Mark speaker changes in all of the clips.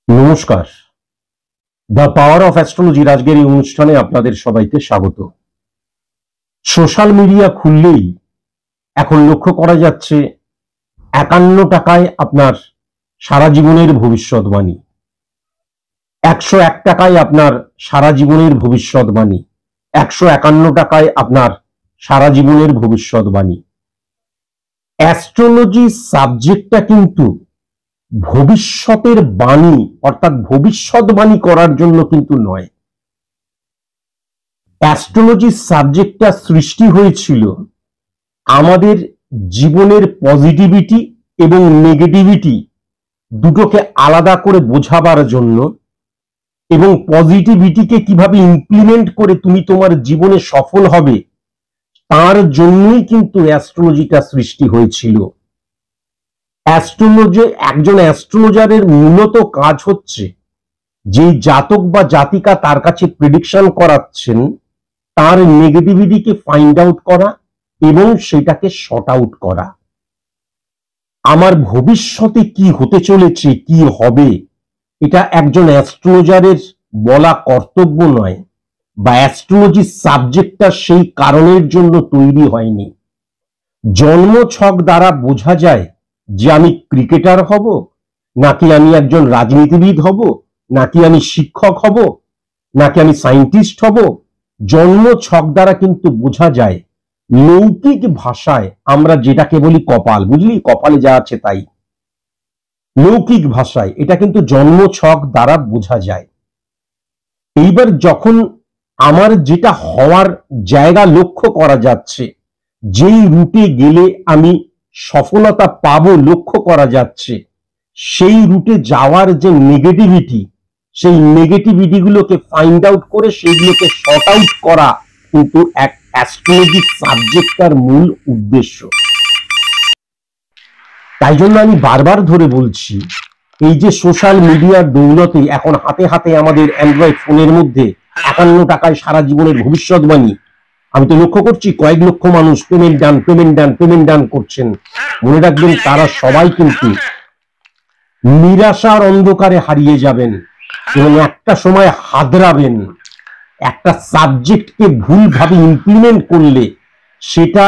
Speaker 1: নমস্কার। The power of অ্যাস্ট্রোলজির আজকের এই অনুষ্ঠানে আপনাদের সবাইকে স্বাগত। সোশ্যাল মিডিয়া খুললেই এখন লক্ষ্য করা যাচ্ছে 51 টাকায় আপনার সারা জীবনের ভবিষ্যৎবাণী, 101 টাকায় আপনার সারা জীবনের ভবিষ্যৎবাণী, 151 টাকায় আপনার সারা জীবনের ভবিষ্যৎবাণী। অ্যাস্ট্রোলজি সাবজেক্টটা কিন্তু ভবিষ্যতের বাণী অর্থাৎ ভবিষ্যৎবাণী করার জন্য কিন্তু নয়। অ্যাস্ট্রোলজি সাবজেক্টটা সৃষ্টি হয়েছিল আমাদের জীবনের পজিটিভিটি এবং নেগেটিভিটি দুটোকে আলাদা করে বোঝাবার জন্য এবং পজিটিভিটিকে কিভাবে ইমপ্লিমেন্ট করে তুমি তোমার জীবনে সফল হবে তার জন্যই কিন্তু অ্যাস্ট্রোলজিটা সৃষ্টি হয়েছিল। একজন অ্যাস্ট্রোলজারের মূলত কাজ হচ্ছে যে জাতক বা জাতিকা তার কাছে প্রেডিকশন করাচ্ছেন তার নেগেটিভিটিকে ফাইন্ড আউট করা এবং সেটাকে শর্ট আউট করা। আমার ভবিষ্যতে কি হতে চলেছে, কি হবে, এটা একজন অ্যাস্ট্রোলজারের বলা কর্তব্য নয়, বা অ্যাস্ট্রোলজি সাবজেক্টটা সেই কারণের জন্য তৈরি হয়নি। জন্ম ছক দ্বারা বোঝা যায় যে আমি ক্রিকেটার হব, নাকি আমি একজন রাজনীতিবিদ হব, নাকি আমি শিক্ষক হব, নাকি আমি সায়েন্টিস্ট হব। জন্ম ছক দ্বারা কিন্তু বোঝা যায়। লৌকিক ভাষায় আমরা যেটাকে বলি কপাল, বুঝলি, কপালে যা আছে তাই। লৌকিক ভাষায় এটা কিন্তু জন্ম ছক দ্বারা বোঝা যায়। এইবার যখন আমার যেটা হওয়ার জায়গা লক্ষ্য করা যাচ্ছে, যেই রুটে গেলে আমি সফলতা পাবো লক্ষ্য করা যাচ্ছে, সেই রুটে যাওয়ার যে নেগেটিভিটি, সেই নেগেটিভিটি গুলোকে ফাইন্ড আউট করে সেইগুলোকে শর্ট আউট করা কিন্তু এক অ্যাস্ট্রোলজি সাবজেক্টটার মূল উদ্দেশ্য। তাই জন্য আমি বারবার ধরে বলছি, এই যে সোশ্যাল মিডিয়ার দৌলতে এখন হাতে হাতে আমাদের অ্যান্ড্রয়েড ফোনের মধ্যে 51 টাকায় সারা জীবনের ভবিষ্যৎবাণী, আমি তো লক্ষ্য করছি কয়েক লক্ষ মানুষ পেমেন্ট ডান করছেন। মনে রাখবেন তারা সবাই কিন্তু নিরাশার অন্ধকারে হারিয়ে যাবেন এবং একটা সময় হাদরাবেন। একটা সাবজেক্টকে ভুলভাবে ইমপ্লিমেন্ট করলে সেটা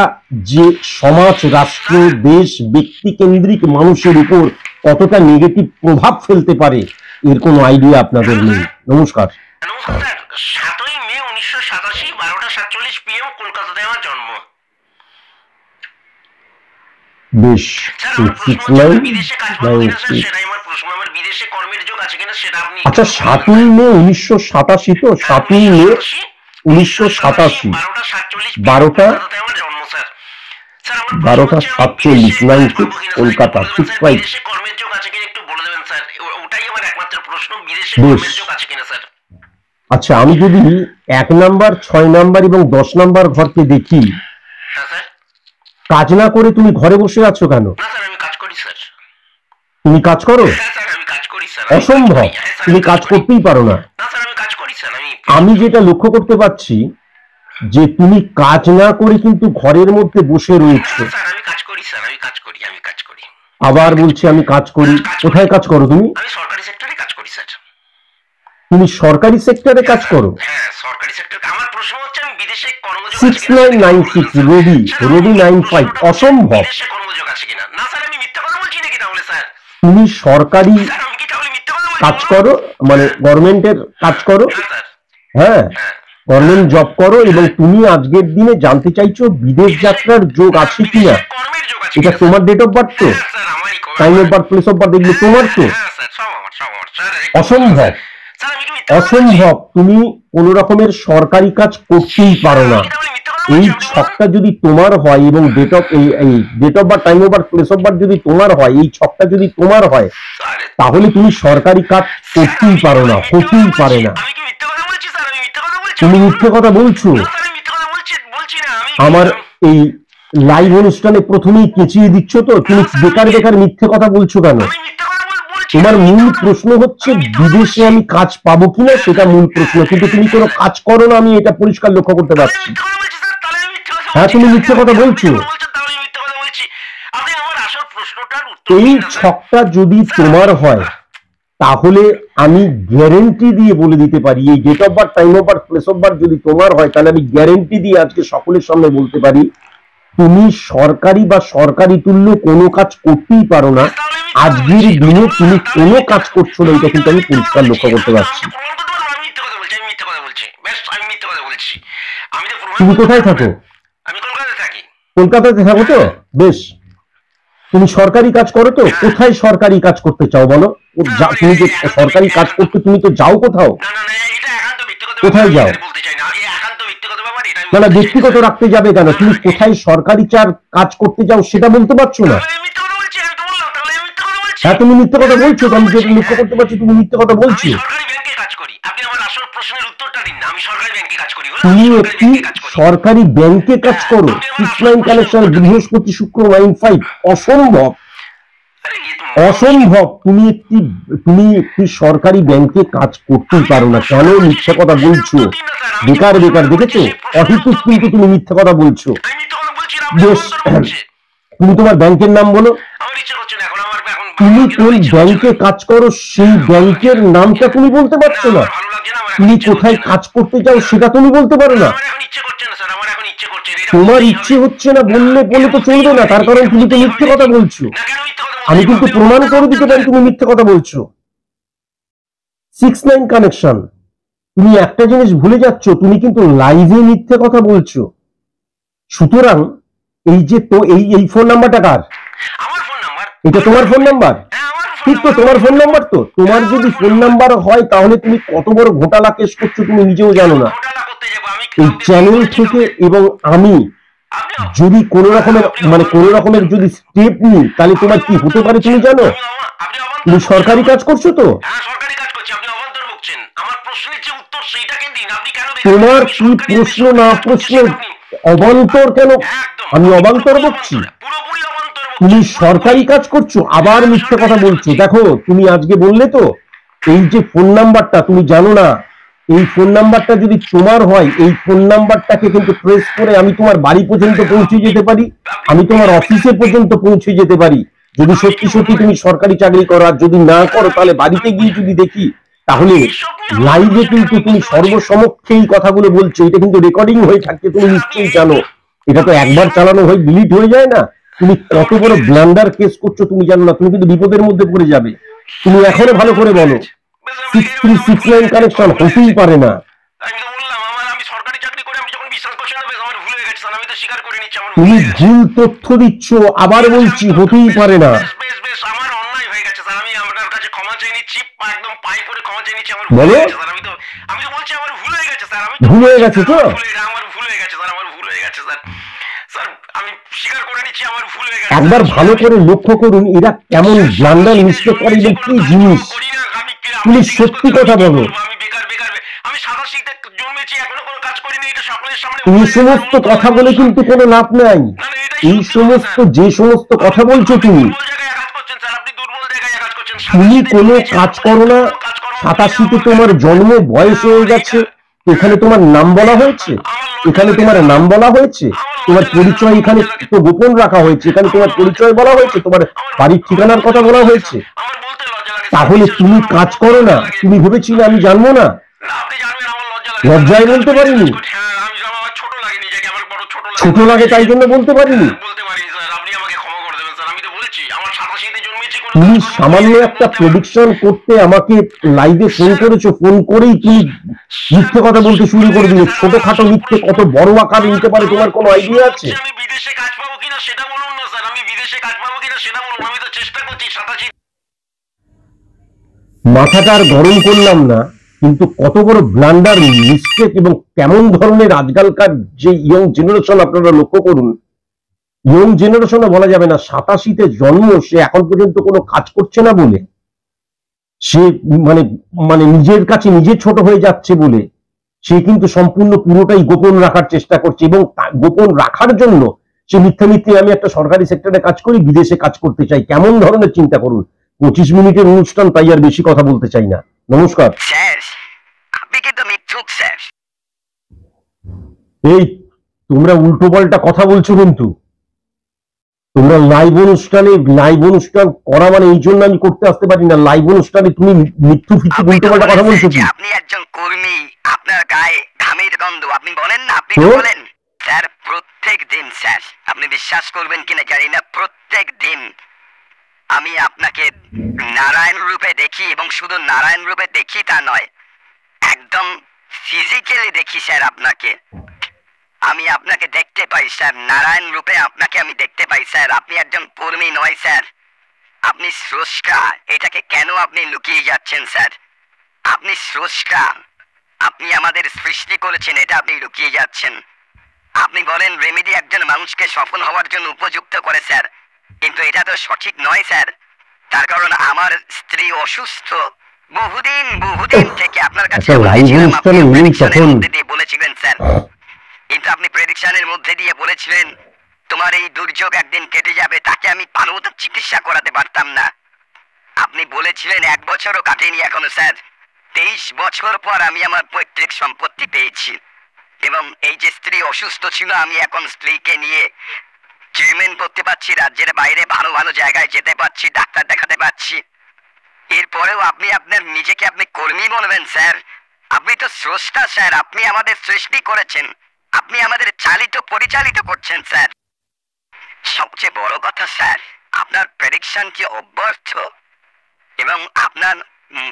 Speaker 1: যে সমাজ, রাষ্ট্র, দেশ, ব্যক্তি কেন্দ্রিক মানুষের উপর কতটা নেগেটিভ প্রভাব ফেলতে পারে এর কোনো আইডিয়া আপনাদের নেই। নমস্কার।
Speaker 2: 7ই মে 1987, 12:47 PM, কলকাতাতে আমার জন্ম।
Speaker 1: বেশ, আচ্ছা 7ই মে 1987 তো? 7ই মে 1987, 12:47, 96, কলকাতা, 65। আচ্ছা, আমি যদি 1 নাম্বার, 6 নাম্বার এবং 10 নাম্বার ঘরকে দেখি, কাজ না করে তুমি ঘরে বসে আছো কেন? তুমি কাজ করো? অসম্ভব, তুমি কাজ করতেই পারো না। আমি যেটা লক্ষ্য করতে পারছি যে তুমি কাজ না করে কিন্তু ঘরের মধ্যে বসে রয়েছে। আবার বলছি আমি কাজ করি। কোথায় কাজ করো তুমি? তুমি সরকারি সেক্টরে কাজ করো? 6996 রবি 95, অসম্ভব। তুমি সরকারি কাজ করো, মানে গভর্নমেন্টের কাজ করো, হ্যাঁ, গভর্নমেন্ট জব করো, এবং তুমি আজকের দিনে জানতে চাইছো বিদেশ যাত্রার যোগ আছে কিনা। এটা তোমার ডেট অফ বার্থ তো, time of birth, place of birth, এগুলো তোমার তো। অসম্ভব, অসম্ভব। তুমি কোন রকমের সরকারি কাজ করতেই পারো না। এই ছকটা যদি তোমার হয় এবং date of birth, time of birth, place of birth যদি তোমার হয়, এই ছকটা যদি তোমার হয়, তাহলে তুমি সরকারি কাজ করতেই পারো না, হতেই পারে না। তুমি মিথ্যে কথা বলছো। আমার এই লাইভ অনুষ্ঠানে প্রথমেই কেচিয়ে দিচ্ছ তো, তুমি বেকার বেকার মিথ্যে কথা বলছো কেন? তোমার মূল প্রশ্ন হচ্ছে বিদেশে আমি কাজ পাবো কিনা, সেটা মূল প্রশ্ন, কিন্তু তুমি কোনো কাজ করো না, আমি এটা পরিষ্কার লক্ষ্য করতে পারছি। হ্যাঁ, তুমি মিথ্যে কথা বলছো। এই ছকটা যদি তোমার হয়, তাহলে আমি গ্যারেন্টি দিয়ে বলে দিতে পারি, এই date of birth, time of birth, place of birth যদি তোমার হয়, তাহলে আমি গ্যারেন্টি দিয়ে আজকে সকলের সামনে বলতে পারি তুমি সরকারি বা সরকারি তুল্য কোনো কাজ করতেই পারো না। আজকের দিনে তুমি কোনো কাজ করছো না, এটা কিন্তু আমি পরিষ্কার লক্ষ্য করতে পারছি। তুমি কোথায় থাকো? কলকাতাতে থাকো তো? বেশ। তুমি সরকারি কাজ করো তো? কোথায় সরকারি কাজ করতে চাও বলো? তুমি যে সরকারি কাজ করতে তুমি তো যাও কোথাও? কোথায় যাও? না, ব্যক্তিগত রাখতে যাবে কেন? তুমি কোথায় সরকারি কাজ করতে যাও সেটা বলতে পারছো না। হ্যাঁ, তুমি মিথ্যে কথা বলছো, আমি যেটা লক্ষ্য করতে পারছি তুমি মিথ্যে কথা বলছো। তুমি একটি সরকারি ব্যাংকে কাজ করো, 69 কানেকশন, বৃহস্পতি শুক্র 95, অসম্ভব অসম্ভব। তুমি একটি সরকারি ব্যাংকে কাজ করতেই পারো না, কেন মিথ্যে কথা বলছো? বেকার বেকার, দেখেছো? অহেতুক কিন্তু তুমি মিথ্যে কথা বলছো। বেশ, তুমি তোমার ব্যাংকের নাম বলো। তুমি কোন ব্যাংকে কাজ করো সেই ব্যাংকের নামটা তুমি বলতে পারছো না। তুমি কোথায় কাজ করতে চাও সেটা তুমি বলতে পারো না। তোমার ইচ্ছে হচ্ছে না বললে তো চলবে না, তার কারণ তুমি তো মিথ্যে কথা বলছো। আমি কিন্তু প্রমাণ করে দিতে পারি তুমি মিথ্যে কথা বলছো। 69 কানেকশন, তুমি একটা জিনিস ভুলে যাচ্ছ, তুমি কিন্তু লাইভে মিথ্যে কথা বলছো। সুতরাং এই যে তো এই ফোন নাম্বারটা কার? এটা তোমার ফোন নাম্বার? ঠিক তো, তোমার ফোন নাম্বার তো। তোমার যদি ফোন নাম্বার হয় তাহলে তুমি কত বড় ঘোটালা কেস করছো তুমি নিজেও জানো না। এই চ্যানেল থেকে এবং আমি যদি কোনো রকমের যদি স্টেপ নিই তাহলে তোমার কি হতে পারে তুমি জানো? তুমি সরকারি কাজ করছো তো? তোমার কি প্রশ্ন না প্রশ্ন অবান্তর কেন? আমি অবান্তর বকছি? তুমি সরকারি কাজ করছো আবার মিথ্যে কথা বলছো। দেখো, তুমি আজকে বললে তো এই যে ফোন নাম্বারটা তুমি জানো না, এই ফোন নাম্বারটা যদি তোমার হয়, এই ফোন নাম্বারটাকে কিন্তু ট্রেস করে আমি তোমার বাড়ি পর্যন্ত পৌঁছে যেতে পারি, আমি তোমার অফিসে পর্যন্ত পৌঁছে যেতে পারি। যদি সত্যি সত্যি তুমি সরকারি চাকরি করো, আর যদি না করো তাহলে বাড়িতে গিয়ে যদি দেখি, তাহলে লাইভে কিন্তু তুমি সর্বসমক্ষে এই কথাগুলো বলছো, এটা কিন্তু রেকর্ডিং হয়ে থাকছে, তুমি নিশ্চয়ই জানো। এটা তো একবার চালানো হয়ে ডিলিট হয়ে যায় না। তুমি কত বড় ব্লান্ডার কেস করছো তুমি জানো না, তুমি কিন্তু বিপদের মধ্যে পড়ে যাবে। তুমি এখনো ভালো করে বলো, 6369 কানেকশন হতেই পারে না। তুমি ভুল তথ্য দিচ্ছ, আবার বলছি হতেই পারে না। বলো, ভুল হয়ে গেছে তো? একবার ভালো করে লক্ষ্য করুন এরা কেমন ব্লান্ডার মিস্টেক করে, কি জিনিস। তুমি সত্যি কথা বলো। এই সমস্ত কথা বলে কিন্তু কোনো লাভ নাই। এই যে সমস্ত কথা বলছো তুমি কোনো কাজ করো না। 87-তে তোমার জন্ম, বয়স হয়ে গেছে, এখানে তোমার নাম বলা হয়েছে, তোমার পরিচয় এখানে তো গোপন রাখা হয়েছে, এখানে তোমার পরিচয় বলা হয়েছে, তোমার বাড়ির ঠিকানার কথা বলা হয়েছে। তাহলে তুমি কাজ করো না, তুমি ভেবেছিলে আমি জানবো না? লজ্জায় বলতে পারিনি, ছোট লাগে তাই জন্য বলতে পারিনি। তুমি সামান্য একটা প্রেডিকশন করতে আমাকে লাইভে ফোন করেছো, ফোন করেই তুমি মিথ্যে কথা বলতে শুরু করে দিলে। ছোটখাটো মিথ্যে কত বড় আকার নিতে পারে তোমার কোনো আইডিয়া আছে? মাথাটা আর গরম করলাম না, কিন্তু কত বড় ব্লান্ডার মিস্টেক এবং কেমন ধরনের আজকালকার যে ইয়ং জেনারেশন, আপনারা লক্ষ্য করুন। ইয়ং জেনারেশনে বলা যাবে না, 87-তে জন্ম, সে এখন পর্যন্ত কোনো কাজ করছে না বলে, সে মানে নিজের কাছে নিজে ছোট হয়ে যাচ্ছে বলে সে কিন্তু সম্পূর্ণ পুরোটাই গোপন রাখার চেষ্টা করছে, এবং গোপন রাখার জন্য সে মিথ্যে আমি একটা সরকারি সেক্টরে কাজ করি, বিদেশে কাজ করতে চাই। কেমন ধরনের চিন্তা করুন। 25 মিনিটের অনুষ্ঠান, তাই আর বেশি কথা বলতে চাই না। নমস্কার। এই তোমরা উল্টো পাল্টা কথা বলছো কিন্তু। তোমরা লাইভ অনুষ্ঠান করা মানে এই জন্য আমি করতে আসতে পারি না। লাইভ অনুষ্ঠানে তুমি মৃত্যু ফিরতে উল্টো পাল্টা কথা বলছো কি?
Speaker 3: আপনি একজন কর্মী, আপনার গায়ে ঘামের গন্ধ, আপনি বলেন না, আপনি বলেন স্যার প্রত্যেক দিন, স্যার আপনি বিশ্বাস করবেন কিনা জানি না, প্রত্যেক দিন আমি আপনাকে নারায়ণ রূপে দেখি, এবং শুধু নারায়ণ রূপে দেখি তা নয়, একদম ফিজিক্যালি দেখি স্যার আপনাকে। আমি আপনাকে দেখতে পাই স্যার, নারায়ণ রূপে আপনাকে আমি দেখতে পাই স্যার। আপনি একজন কর্মী নয় স্যার, আপনি স্রষ্টা। এটাকে কেন আপনি লুকিয়ে যাচ্ছেন স্যার? আপনি স্রষ্টা, আপনি আমাদের সৃষ্টি করেছেন, এটা আপনি লুকিয়ে যাচ্ছেন। আপনি বলেন রেমেডি একজন মানুষকে সফল হওয়ার জন্য উপযুক্ত করে স্যার, কিন্তু এটা তো সঠিক নয় স্যার। তার কারণ আমার স্ত্রী অসুস্থ, বহুদিন থেকে আপনার কাছে বলেছিলেন স্যার, কিন্তু আপনি প্রেডিকশনের মধ্যে দিয়ে বলেছিলেন তোমার এই দুর্যোগ একদিন কেটে যাবে, তাকে আমি ভালোমতো চিকিৎসা করাতে পারতাম না। আপনি বলেছিলেন 1 বছরও কাটেনি এখনো স্যার, 23 বছর পর আমি আমার পৈতৃক সম্পত্তি পেয়েছি। এবং এই যে স্ত্রী অসুস্থ ছিল, আমি এখন স্ত্রীকে নিয়ে ট্রিটমেন্ট করতে পারছি, রাজ্যের বাইরে ভালো ভালো জায়গায় যেতে পারছি, ডাক্তার দেখাতে পারছি। এরপরেও আপনি আপনার নিজেকে আপনি কর্মী বলবেন স্যার? আপনি তো স্রষ্টা স্যার, আপনি আমাদের সৃষ্টি করেছেন, আপনি আমাদের চালিত পরিচালিত করছেন স্যার। সবচেয়ে বড় কথা স্যার, আপনার প্রেডিকশন কি অব্যর্থ, এবং আপনার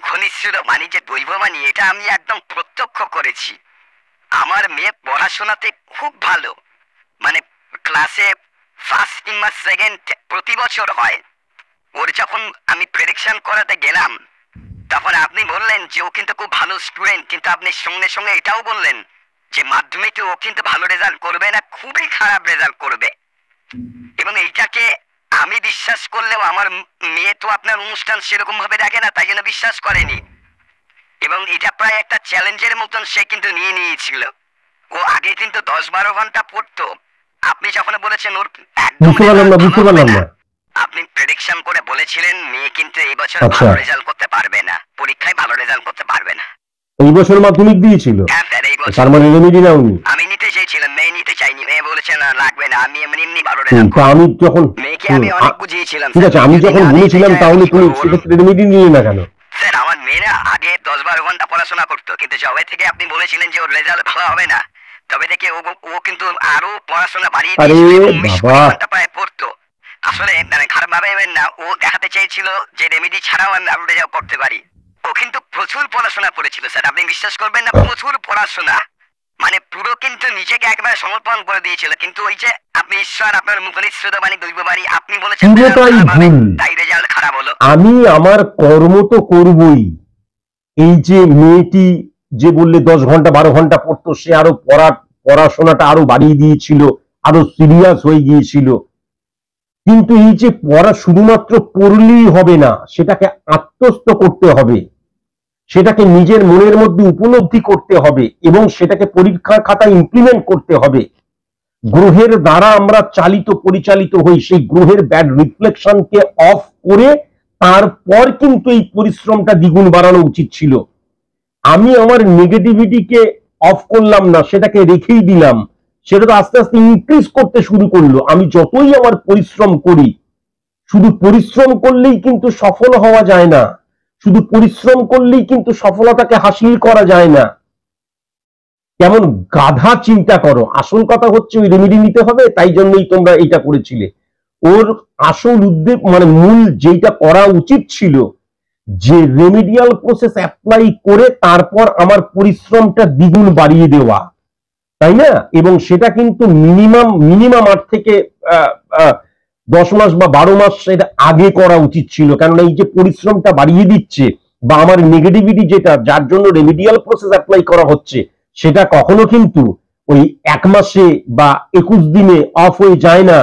Speaker 3: ঘনিষ্ঠ বাণী যে দৈববাণী, এটা আমি একদম প্রত্যক্ষ করেছি। আমার মেয়ে পড়াশোনাতে খুব ভালো, মানে ক্লাসে ফার্স্ট কিংবা সেকেন্ড প্রতি বছর হয়। ওর যখন আমি প্রেডিকশন করাতে গেলাম, তখন আপনি বললেন যে ও কিন্তু খুব ভালো স্টুডেন্ট, কিন্তু আপনি সঙ্গে সঙ্গে এটাও বললেন যে মাধ্যমিকে ও কিন্তু ভালো রেজাল্ট করবে না, খুবই খারাপ রেজাল্ট করবে। এবং এইটাকে আমি বিশ্বাস করলেও আমার মেয়ে তো আপনার অনুষ্ঠান সেরকম ভাবে দেখে না, তাই জন্য বিশ্বাস করেনি। এবং এটা প্রায় একটা চ্যালেঞ্জের মতন সে কিন্তু নিয়ে নিয়েছিল। ও আগে কিন্তু 10-12 ঘন্টা পড়তো, আপনি যখন বলেছেন ওর আপনি প্রেডিকশন করে বলেছিলেন মেয়ে কিন্তু এই বছর ভালো রেজাল্ট করতে পারবে না, পরীক্ষায় ভালো রেজাল্ট করতে পারবে না।
Speaker 1: এই বছর মাধ্যমিক দিয়েছিল, তার মানে রেমেডি নাওনি।
Speaker 3: আমি নিতে চাইছিলাম, মেয়ে নিতে চাইনি, মেয়ে বলেছে না লাগবে না, আমি এমনি ভালো রেজাল্ট করব।
Speaker 1: আমি যখন
Speaker 3: মেয়েকে আমি অনেক বুঝিয়েছিলাম,
Speaker 1: ঠিক আছে, আমি যখন বলেছিলাম তাহলে তুমি সেক্ষেত্রে রেমেডি নিলে না কেন?
Speaker 3: স্যার আমার মেয়েরা আগে 10-12 ঘন্টা পড়াশোনা করতো, কিন্তু যবে থেকে আপনি বলেছিলেন যে ওর রেজাল্ট ভালো হবে না, তবে থেকে ও কিন্তু আরো পড়াশোনা বাড়িয়ে ঘন্টা প্রায় পড়তো। আসলে মানে খারাপ ভাবে না, ও দেখাতে চেয়েছিল যে রেমেডি ছাড়াও আমি আরো রেজাল্ট করতে পারি। ও কিন্তু প্রচুর পড়াশোনা করেছিল স্যার, আপনি বিশ্বাস করবেন না, প্রচুর পড়াশোনা, মানে পুরো কিন্তু নিজেকে একবারে সমর্পণ করে দিয়েছিল। কিন্তু ওই যে আপনি ঈশ্বর, আপনার মুখনিঃসৃত বাণী দৈববাণী, আপনি বলেছেন তাই রেজাল্ট খারাপ হলো।
Speaker 1: আমি আমার কর্ম তো করবই। এই যে মেয়েটি যে বললে 10 ঘন্টা 12 ঘন্টা পড়তো, সে আরো পড়াশোনাটা আরো বাড়িয়ে দিয়েছিল, আরো সিরিয়াস হয়ে গিয়েছিল। কিন্তু এই যে পড়া শুধুমাত্র পড়লেই হবে না, সেটাকে আত্মস্থ করতে হবে, সেটাকে নিজের মনের মধ্যে উপলব্ধি করতে হবে, এবং সেটাকে পরীক্ষার খাতায় ইমপ্লিমেন্ট করতে হবে। গ্রহের দ্বারা আমরা চালিত পরিচালিত হই, সেই গ্রহের ব্যাড রিফ্লেকশনকে অফ করে তারপর কিন্তু এই পরিশ্রমটা দ্বিগুণ বাড়ানো উচিত ছিল। আমি আমার নেগেটিভিটিকে অফ করলাম না, সেটাকে রেখেই দিলাম, সেটা তো আস্তে আস্তে ইনক্রিজ করতে শুরু করলো। আমি যতই আমার পরিশ্রম করি, শুধু পরিশ্রম করলেই কিন্তু সফল হওয়া যায় না, শুধু পরিশ্রম করলেই কিন্তু সফলতাকে হাসিল করা যায় না। কেমন গাধা চিন্তা করো। আসল কথা হচ্ছে ওই রেমেডি নিতে হবে, তাই জন্যই তোমরা এটা করেছিলে। ওর আসল উদ্দেশ্য মানে মূল যেটা করা উচিত ছিল, যে রেমেডিয়াল প্রসেস অ্যাপ্লাই করে তারপর আমার পরিশ্রমটা দ্বিগুণ বাড়িয়ে দেওয়া, তাই না? এবং সেটা কিন্তু মিনিমাম 8 থেকে 10 মাস বা 12 মাস সেটা আগে করা উচিত ছিল। কেননা এই যে পরিশ্রমটা বাড়িয়ে দিচ্ছে বা আমার নেগেটিভিটি যেটা, যার জন্য রেমেডিয়াল প্রসেস অ্যাপ্লাই করা হচ্ছে, সেটা কখনো কিন্তু ওই 1 মাসে বা 21 দিনে অফ হয়ে যায় না।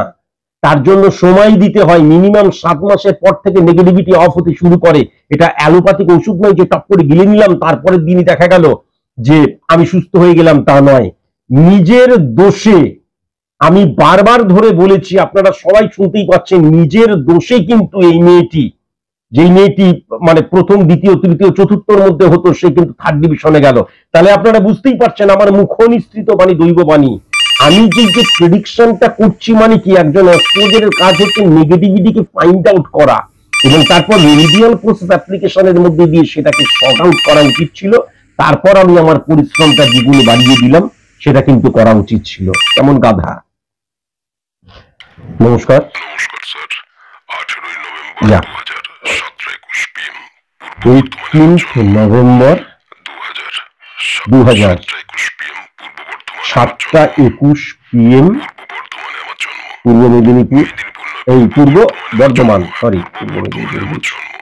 Speaker 1: তার জন্য সময় দিতে হয়, মিনিমাম 7 মাসের পর থেকে নেগেটিভিটি অফ হতে শুরু করে। এটা অ্যালোপ্যাথিক ওষুধ নয় যে টপ করে গিলে নিলাম তারপরের দিনই দেখা গেল যে আমি সুস্থ হয়ে গেলাম, তা নয়। নিজের দোষে, আমি বারবার ধরে বলেছি, আপনারা সবাই শুনতেই পাচ্ছেন, নিজের দোষে কিন্তু এই মেয়েটি, যেই মেয়েটি মানে প্রথম, দ্বিতীয়, তৃতীয়, চতুর্থর মধ্যে হতো, সে কিন্তু 3rd ডিভিশনে গেল। তাহলে আপনারা বুঝতেই পারছেন আমার মুখনিসৃত বাণী দৈববাণী, আমি যে প্রেডিকশনটা করছি মানে কি, একজন অ্যাস্ট্রোলজারের কাজ হচ্ছে নেগেটিভিটিকে ফাইন্ড আউট করা এবং তারপর রেমিডিয়াল প্রসেস অ্যাপ্লিকেশনের মধ্যে দিয়ে সেটাকে শর্ট আউট করা উচিত ছিল। তারপর আমি আমার পরিশ্রমটা দ্বিগুণ বাড়িয়ে দিলাম, সেটা কিন্তু করা উচিত ছিল। কেমন গাধা। নমস্কার।
Speaker 4: নমস্কার স্যার। 18 নভেম্বর
Speaker 1: যা।
Speaker 4: 2017-21 PM
Speaker 1: 18 নভেম্বর
Speaker 4: 2000 7-21 PM পূর্ব বর্ধমানে
Speaker 1: 7টা 21 PM
Speaker 4: বর্ধমানে আমার জন্ম।
Speaker 1: পূর্ব মেদিনীপুর, এই পূর্ব বর্ধমান, সরি পূর্ব
Speaker 4: বর্ধমানে
Speaker 1: মেদিনীপুর,
Speaker 4: আমার জন্ম।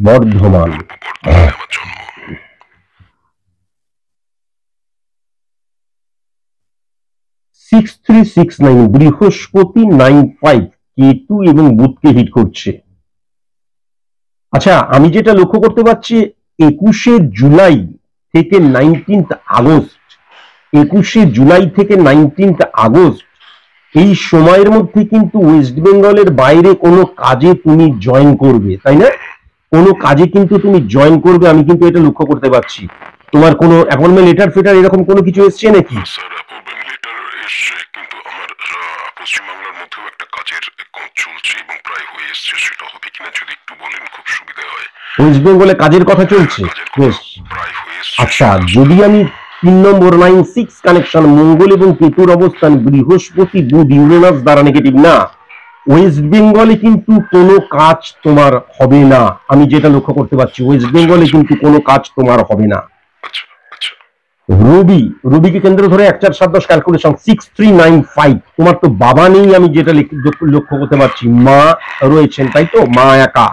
Speaker 1: বর্ধমান।
Speaker 4: বর্ধমানে আমার জন্ম।
Speaker 1: 6369 বৃহস্পতি 95 কেতু এবং বুধকে হিট করছে। আচ্ছা, আমি যেটা লক্ষ্য করতে পারছি 21শে জুলাই থেকে 19th আগস্ট, 21শে জুলাই থেকে 19th আগস্ট এই সময়ের মধ্যে কিন্তু ওয়েস্ট বেঙ্গলের বাইরে কোনো কাজে তুমি জয়েন করবে, তাই না? কোনো কাজে কিন্তু তুমি জয়েন করবে, আমি কিন্তু এটা লক্ষ্য করতে পারছি। তোমার কোনো অ্যাপয়েন্টমেন্ট লেটার ফেটার এরকম কোনো কিছু এসছে নাকি?
Speaker 4: স্যার অ্যাপয়েন্টমেন্ট লেটার এসছে, কিন্তু আমার পশ্চিমবাংলার মধ্যেও একটা কাজের কাজ চলছে এবং প্রায় হয়ে এসছে। সেটা হবে কিনা যদি একটু বলেন খুব সুবিধা হয়।
Speaker 1: ওয়েস্ট বেঙ্গলে কাজের কথা চলছে, বেশ।
Speaker 4: প্রায় হয়ে এসছে।
Speaker 1: আচ্ছা, যদি আমি 3 নম্বর 9-6 কানেকশন, মঙ্গল এবং কেতুর অবস্থান বৃহস্পতি বুধ ইউরেনাস দ্বারা নেগেটিভ না, ওয়েস্ট বেঙ্গলে কিন্তু কোনো কাজ তোমার হবে না। আমি যেটা লক্ষ্য করতে পারছি ওয়েস্ট বেঙ্গলে কিন্তু কোনো কাজ তোমার হবে না।
Speaker 4: আচ্ছা আচ্ছা।
Speaker 1: রবিকে কেন্দ্র ধরে 1 4 7 10 ক্যালকুলেশন 6395। তোমার তো বাবা নেই, আমি যেটা লক্ষ্য করতে পারছি। মা রয়েছেন, তাই তো? মা একা,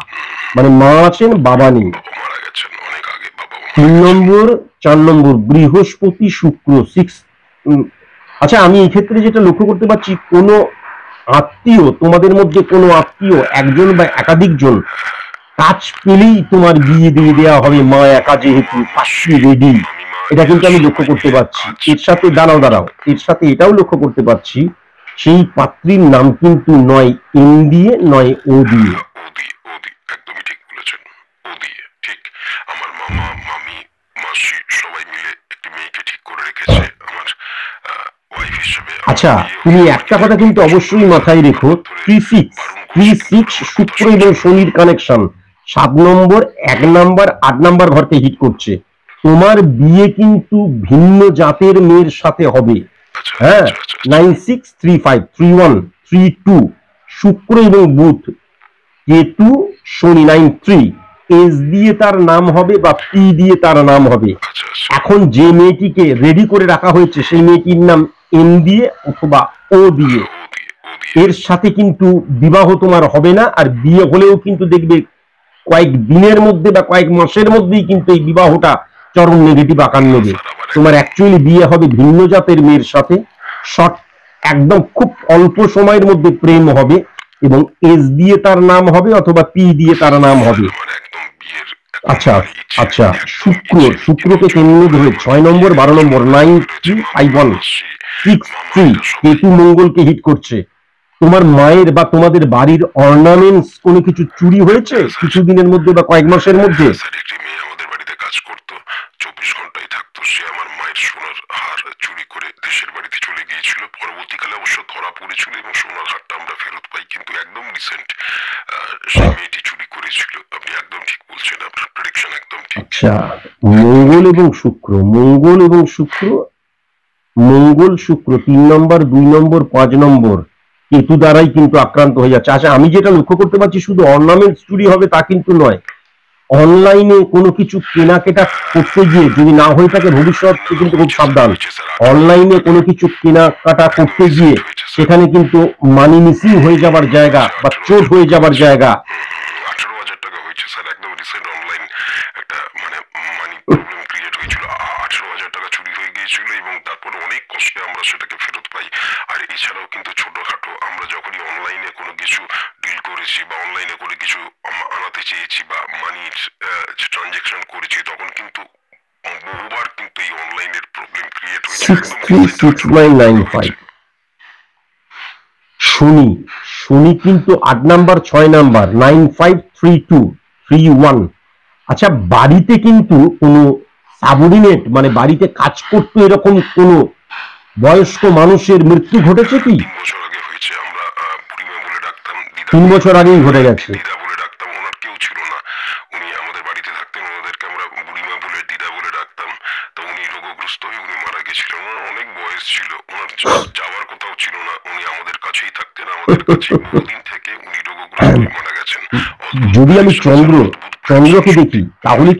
Speaker 1: মানে মা আছেন, বাবা নেই।
Speaker 4: মারা গেছেন অনেক আগে বাবা।
Speaker 1: 3 নম্বর 4 নম্বর বৃহস্পতি শুক্র 6। আচ্ছা, আমি এই ক্ষেত্রে যেটা লক্ষ্য করতে পারছি কোনো আত্মীয়, তোমাদের মধ্যে কোনো আত্মীয় একজন বা একাধিক জন কাজ পেলেই তোমার বিয়ে দিয়ে দেওয়া হবে। মা একা যেহেতু, পাত্রী রেডি, এটা কিন্তু আমি লক্ষ্য করতে পারছি। এর সাথে দাঁড়াও, এর সাথে এটাও লক্ষ্য করতে পারছি সেই পাত্রীর নাম কিন্তু নয় এন দিয়ে, নয় ও দিয়ে।
Speaker 4: ওদি একদমই ঠিক বলেছেন। ওদি ঠিক। আমার মামা মামি মাসি সবাই মিলে একটি মেয়েকে ঠিক করে রেখেছে আমার ওয়াইফ হিসেবে।
Speaker 1: আচ্ছা, তুমি একটা কথা কিন্তু অবশ্যই মাথায় রেখো, 36 শুক্র এবং শনির কানেকশন 7 নম্বর 1 নম্বর 8 নম্বর ঘরকে হিট করছে। তোমার বিয়ে কিন্তু ভিন্ন জাতের মেয়ের সাথে হবে। হ্যাঁ, 96353132 শুক্র এবং বুধ, কেতু শনি 93, এস দিয়ে তার নাম হবে বা পি দিয়ে তার নাম হবে। এখন যে মেয়েটিকে রেডি করে রাখা হয়েছে সেই মেয়েটির নাম এন দিয়ে অথবা ও দিয়ে। এর সাথে কিন্তু বিবাহ তোমার হবে না, আর বিয়ে হলেও কিন্তু দেখবে কয়েক দিনের মধ্যে বা কয়েক মাসের মধ্যেই কিন্তু এই বিবাহটা চরম নেগেটিভ আকার নেবে। তোমার অ্যাকচুয়ালি বিয়ে হবে ভিন্ন জাতের মেয়ের সাথে, শর্ট, একদম খুব অল্প সময়ের মধ্যে প্রেম হবে এবং এস দিয়ে তার নাম হবে অথবা পি দিয়ে তার নাম হবে। আচ্ছা আচ্ছা, শুক্রকে কেন্দ্র ধরে 6 নম্বর 12 নম্বর 935163 কেতু মঙ্গলকে হিট করছে। তোমার মায়ের বা তোমাদের বাড়ির অর্নামেন্টস কোনো কিছু চুরি হয়েছে কিছুদিনের মধ্যে বা কয়েক মাসের মধ্যে?
Speaker 4: একটি মেয়ে আমাদের বাড়িতে কাজ করতো, 24 ঘন্টাই থাকতো। সে আমার মায়ের সোনার হার চুরি করে দেশের বাড়িতে চলে গিয়েছিল। পরবর্তীকালে অবশ্য ধরা পড়েছিল এবং সোনার হারটা আমরা ফেরত পাই, কিন্তু একদম রিসেন্ট সেই মেয়েটি চুরি করেছিল। আপনি একদম ঠিক বলছেন, আপনার প্রেডিকশন একদম ঠিক।
Speaker 1: আচ্ছা, মঙ্গল এবং শুক্র 3 নম্বর 2 নম্বর 5 নম্বর কেতু দ্বারাই কিন্তু আক্রান্ত হয়ে যাচ্ছে। আচ্ছা, আমি যেটা লক্ষ্য করতে পারছি শুধু অর্নামেন্টস চুরি হবে তা কিন্তু নয়। অনলাইনে কোনো কিছু কেনাকাটা করতে গিয়ে যদি না হয়ে থাকে ভবিষ্যতে কিন্তু খুব সাবধান। অনলাইনে কোনো কিছু কেনাকাটা করতে গিয়ে সেখানে কিন্তু মানি মিসিং হয়ে যাবার জায়গা বা চোট হয়ে যাবার জায়গা।
Speaker 4: 18,000 টাকা হয়েছে স্যার, একদম রিসেন্ট অনলাইন একটা মানে মানি প্রবলেম ক্রিয়েট হয়েছিল। 18,000 টাকা চুরি হয়ে গিয়েছিল এবং তারপরে অনেক কষ্টে আমরা সেটাকে ফেরত পাই। আর এছাড়াও কিন্তু ছোটখাটো আমরা যখনই অনলাইনে কোনো কিছু ডিল করেছি বা অনলাইনে কোনো কিছু আনাতে চেয়েছি বা মানির ট্রানজেকশন করেছি, তখন কিন্তু বহুবার কিন্তু এই অনলাইনের প্রবলেম ক্রিয়েট হয়েছে।
Speaker 1: 636995 শনি কিন্তু 8 নাম্বার 6 নাম্বার 953231। আচ্ছা, বাড়িতে কিন্তু কোনো সাবঅর্ডিনেট মানে বাড়িতে কাজ করতো এরকম কোনো বয়স্ক মানুষের মৃত্যু ঘটেছে কি?
Speaker 4: 3 বছর আগে হয়েছে। আমরা বুড়িমা বলে ডাকতাম,
Speaker 1: 3 বছর আগেই ঘটে গেছে।
Speaker 4: দিদা বলে ডাকতাম। ওনার কেউ ছিল না, উনি আমাদের বাড়িতে থাকতেন, ওনাদেরকে আমরা বুড়িমা বলে দিদা বলে ডাকতাম। তো উনি রোগগ্রস্ত হয়ে উনি মারা গেছিলেন। ওনার অনেক বয়স ছিল, ওনার যাওয়ার কোথাও ছিল না, উনি আমাদের কাছেই থাকতেন, আমাদের কাছে বহুদিন থেকে উনি রোগগ্রস্ত হয়ে মারা গেছেন।
Speaker 1: যদি আমি চন্দ্রকে দেখি তাহলে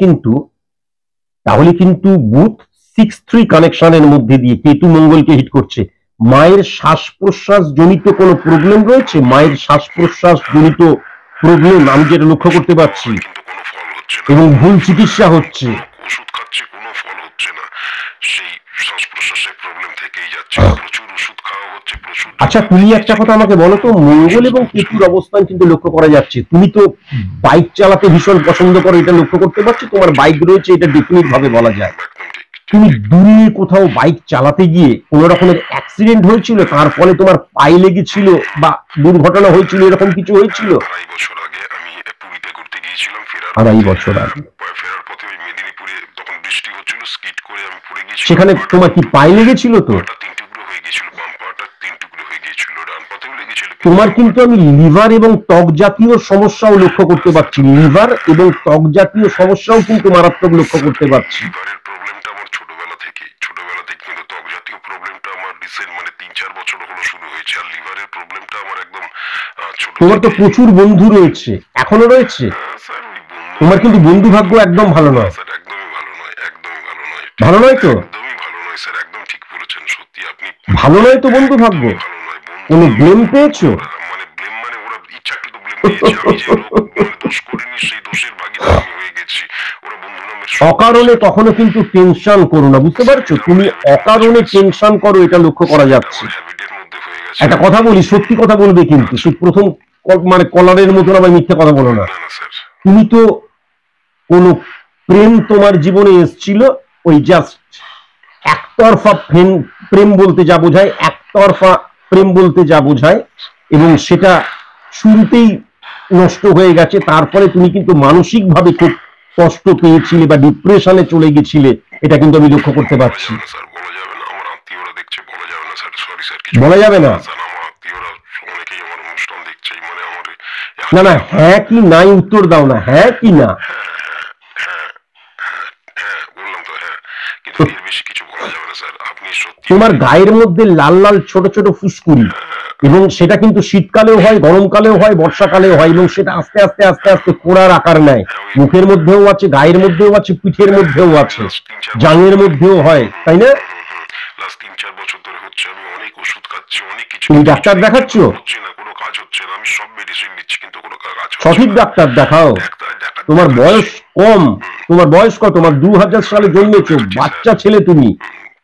Speaker 1: কিন্তু বুথ 6-3 কানেকশনের মধ্যে দিয়ে কেতু মঙ্গলকে হিট করছে। মায়ের শ্বাস প্রশ্বাস জনিত কোনো প্রবলেম রয়েছে? মায়ের শ্বাস প্রশ্বাস জনিত প্রবলেম আমি যেটা লক্ষ্য করতে পারছি,
Speaker 4: কিন্তু কোনো ফল হচ্ছে না,
Speaker 1: এবং ভুল চিকিৎসা হচ্ছে।
Speaker 4: ওষুধ খাচ্ছে, কোনো ফল হচ্ছে না, সেই শ্বাস প্রশ্বাসের প্রবলেম থেকেই যাচ্ছে, প্রচুর ওষুধ খাওয়া হচ্ছে, প্রচুর।
Speaker 1: আচ্ছা, তুমি একটা কথা আমাকে বলো তো, মঙ্গল এবং কেতুর অবস্থান কিন্তু লক্ষ্য করা যাচ্ছে। তুমি তো বাইক চালাতে ভীষণ পছন্দ করো, এটা লক্ষ্য করতে পারছি, তোমার বাইক রয়েছে, এটা ডেফিনিট ভাবে বলা যায়।
Speaker 4: একদম ঠিক।
Speaker 1: তুমি দূরে কোথাও বাইক চালাতে গিয়ে কোন রকমের অ্যাক্সিডেন্ট হয়েছিল, তার ফলে তোমার পায়ে লেগেছিল বা দুর্ঘটনা হয়েছিল, এরকম কিছু হয়েছিল?
Speaker 4: 2.5 বছর আগে আমি পুরীতে ঘুরতে গিয়েছিলাম,
Speaker 1: 2.5 বছর আগে
Speaker 4: ফেরার পথে ওই মেদিনীপুরে তখন বৃষ্টি হচ্ছিল, স্কিড করে আমি পড়ে গিয়েছিলাম।
Speaker 1: সেখানে তোমার কি পায়ে লেগেছিল? তো
Speaker 4: পাটা 3 টুকরো হয়ে গিয়েছিল, বাম পাটা 3 টুকরো হয়ে গিয়েছিল, ডান পাতেও লেগেছিল।
Speaker 1: তোমার কিন্তু আমি লিভার এবং ত্বক জাতীয় সমস্যাও লক্ষ্য করতে পারছি, লিভার এবং ত্বক জাতীয় সমস্যাও কিন্তু মারাত্মক লক্ষ্য করতে পারছি।
Speaker 4: লিভারের প্রবলেমটা আমার ছোটবেলা থেকে কিন্তু ত্বক জাতীয় প্রবলেমটা আমার রিসেন্ট মানে 3-4 বছর হলো শুরু হয়েছে। আর লিভারের প্রবলেমটা আমার একদম ছোট।
Speaker 1: তোমার তো প্রচুর বন্ধু রয়েছে, এখনো রয়েছে।
Speaker 4: স্যার ওই বন্ধু,
Speaker 1: তোমার কিন্তু বন্ধু ভাগ্য একদম ভালো নয়।
Speaker 4: স্যার একদমই ভালো নয়, একদমই ভালো নয়।
Speaker 1: ভালো নয় তো?
Speaker 4: একদমই ভালো নয় স্যার, একদম ঠিক বলেছেন, সত্যি আপনি
Speaker 1: ভালো নয় তো বন্ধু ভাগ্য?
Speaker 4: ভালো নয়। বন্ধু
Speaker 1: কোনো ব্লেম পেয়েছো?
Speaker 4: মানে ব্লেম মানে ওরা ইচ্ছাকৃত ব্লেম দিয়েছে, আমি যে দোষ করিনি সেই দোষের ভাগীদার আমি হয়ে গেছি। ওরা বন্ধু নামের
Speaker 1: অকারণে কখনো কিন্তু টেনশন করো না, বুঝতে পারছো? তুমি অকারণে টেনশন করো, এটা লক্ষ্য করা যাচ্ছে।
Speaker 4: হ্যাবিটের মধ্যে হয়ে গেছে।
Speaker 1: একটা কথা বলি, সত্যি কথা বলবে কিন্তু, সে প্রথম মানে কলারের মতন আবার মিথ্যে কথা বলো না।
Speaker 4: না না স্যার,
Speaker 1: তুমি তো কোনো প্রেম তোমার জীবনে এসেছিল, ওই জাস্ট একতরফা প্রেম বলতে যা বোঝায়, একতরফা প্রেম বলতে যা বোঝায়, এবং সেটা শুরুতেই নষ্ট হয়ে গেছে। তারপরে তুমি কিন্তু মানসিকভাবে খুব কষ্ট পেয়েছিলে বা ডিপ্রেশনে চলে গেছিলে, এটা কিন্তু আমি লক্ষ্য করতে পারছি।
Speaker 4: স্যার বলা যাবে না, আমার আত্মীয়রা দেখছে, বলা যাবে না স্যার, সরি স্যার।
Speaker 1: বলা যাবে না?
Speaker 4: স্যার আমার আত্মীয়রা অনেকেই আমার অনুষ্ঠান দেখছে, মানে আমার
Speaker 1: না না, হ্যাঁ কি নাই উত্তর দাও না, হ্যাঁ কি না।
Speaker 4: হ্যাঁ বললাম তো, হ্যাঁ, কিন্তু এর বেশি কিছু বলা যাবে না স্যার। আপনি সত্যি
Speaker 1: তোমার গায়ের মধ্যে লাল লাল ছোট ছোট ফুসকুড়ি, এবং সেটা কিন্তু শীতকালেও হয়, গরমকালেও হয়, বর্ষাকালেও হয়, এবং সেটা আস্তে আস্তে আস্তে আস্তে ফোড়ার আকার নেয়। মুখের মধ্যেও আছে, গায়ের মধ্যেও আছে, পিঠের মধ্যেও আছে, জাঙের মধ্যেও হয়, তাই না?
Speaker 4: লাস্ট 3-4 বছর ধরে হচ্ছে, আমি অনেক ওষুধ খাচ্ছি, অনেক কিছু।
Speaker 1: তুমি ডাক্তার দেখাচ্ছ?
Speaker 4: হচ্ছে না, কোনো কাজ হচ্ছে না, আমি সব মেডিসিন নিচ্ছি কিন্তু কোনো কাজ হচ্ছে না।
Speaker 1: সঠিক ডাক্তার দেখাও। তোমার বয়স কম, তোমার বয়স কত? তোমার 2000 সালে জন্মেছো, বাচ্চা ছেলে তুমি।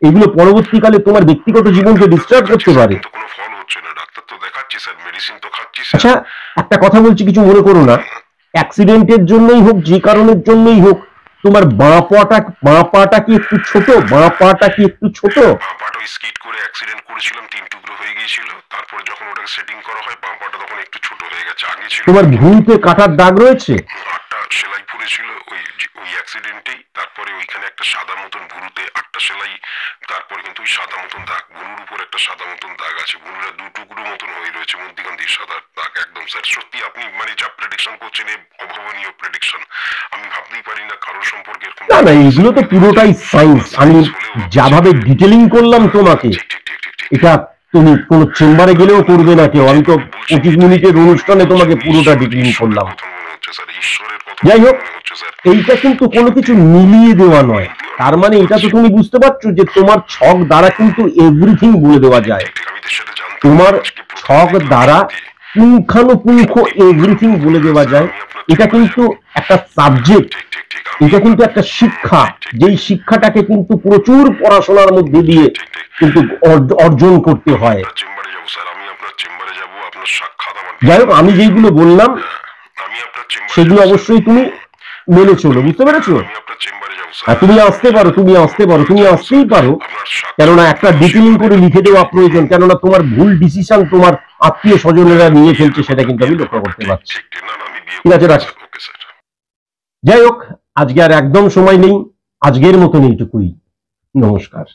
Speaker 1: এগুলো পরবর্তীকালে তোমার ব্যক্তিগত জীবনকে ডিস্টার্ব করতে পারে।
Speaker 4: কিন্তু কোনো ফল হচ্ছে না, ডাক্তার তো দেখাচ্ছি স্যার, মেডিসিন তো খাচ্ছি স্যার।
Speaker 1: আচ্ছা, একটা কথা বলছি, কিছু মনে করো না। অ্যাক্সিডেন্টের জন্যই হোক, যে কারণের জন্যই হোক, তোমার বাঁ পাটা কি একটু ছোট? বাঁ পাটা কি একটু ছোট?
Speaker 4: বাঁ পাটা স্কিড করে অ্যাক্সিডেন্ট করেছিলাম, 3 টুকরো হয়ে গিয়েছিল। তারপরে যখন ওটাকে সেটিং করা হয়, বাঁ পাটা তখন একটু ছোট হয়ে গেছে। আগে ছিল
Speaker 1: তোমার ভুঁড়িতে কাটার দাগ রয়েছে?
Speaker 4: 8টা সেলাই পড়েছিল ওই অ্যাক্সিডেন্টেই। তারপরে ওইখানে একটা সাদা মতন ভুরুতে 8টা সেলাই, তারপরে কিন্তু ওই সাদা মতন দাগ, ভুরুর উপর একটা সাদা মতন দাগ আছে, ভুরুটা 2 টুকরো মতন হয়ে রয়েছে, মধ্যিখান দিয়ে সাদা দাগ। একদম স্যার, সত্যি আপনি মানে যা প্রেডিকশন করছেন, অভাবনীয় প্রেডিকশন। আমি ভাবতেই পারি না কারো সম্পর্কে এরকম।
Speaker 1: না না, এগুলো তো পুরোটাই সায়েন্স। আমি যাভাবে ডিটেলিং করলাম তোমাকে,
Speaker 4: ঠিক ঠিক ঠিক ঠিক ঠিক।
Speaker 1: এটা তুমি কোনো চেম্বারে গেলেও করবে না কেউ। আমি তো 25 মিনিটের অনুষ্ঠানে তোমাকে পুরোটা ডিটেলিং করলাম।
Speaker 4: কথা মনে হচ্ছে স্যার, ঈশ্বরের কথা
Speaker 1: যাই হোক,
Speaker 4: মনে হচ্ছে স্যার।
Speaker 1: এইটা কিন্তু কোনো কিছু মিলিয়ে দেওয়া নয়। তার মানে এটা তো তুমি বুঝতে পারছো যে তোমার ছক দ্বারা কিন্তু এভরিথিং বলে দেওয়া যায়।
Speaker 4: ঠিক, আমি তো সেটা জানতাম।
Speaker 1: তোমার
Speaker 4: আজকে প্রথম
Speaker 1: ছক
Speaker 4: দেখলাম
Speaker 1: দ্বারা
Speaker 4: সত্যি।
Speaker 1: পুঙ্খানুপুঙ্খ এভরিথিং বলে দেওয়া যায়। এটা কিন্তু একটা সাবজেক্ট,
Speaker 4: ঠিক ঠিক ঠিক,
Speaker 1: এটা কিন্তু একটা শিক্ষা, যেই শিক্ষাটাকে কিন্তু প্রচুর পড়াশোনার মধ্যে দিয়ে কিন্তু অর্জন করতে হয়।
Speaker 4: আপনার চেম্বারে যাবো স্যার, আমি আপনার চেম্বারে যাবো, আপনার সাক্ষাৎ আমার।
Speaker 1: যাই হোক, আমি যেইগুলো বললাম
Speaker 4: আমি আপনার চেম্বারে
Speaker 1: সেগুলো
Speaker 4: যাবো,
Speaker 1: অবশ্যই তুমি মেনে চলো, বুঝতে পেরেছো?
Speaker 4: আমি আপনার চেম্বারে যাবো
Speaker 1: আর
Speaker 4: স্যার।
Speaker 1: তুমি আসতেই পারো,
Speaker 4: আপনার
Speaker 1: কেননা একটা ডিটেলিং করে লিখে দেওয়া প্রয়োজন, কেননা তোমার ভুল ডিসিশন তোমার আত্মীয় স্বজনেরা নিয়ে ফেলছে, সেটা কিন্তু আমি লক্ষ্য করতে পারছি।
Speaker 4: ঠিক ঠিক, না না আমি বিয়ে
Speaker 1: ঠিক আছে, রাখ।
Speaker 4: Okay sir.
Speaker 1: যাই হোক, আজকে আর একদম সময় নেই, আজকের মতন এইটুকুই। নমস্কার।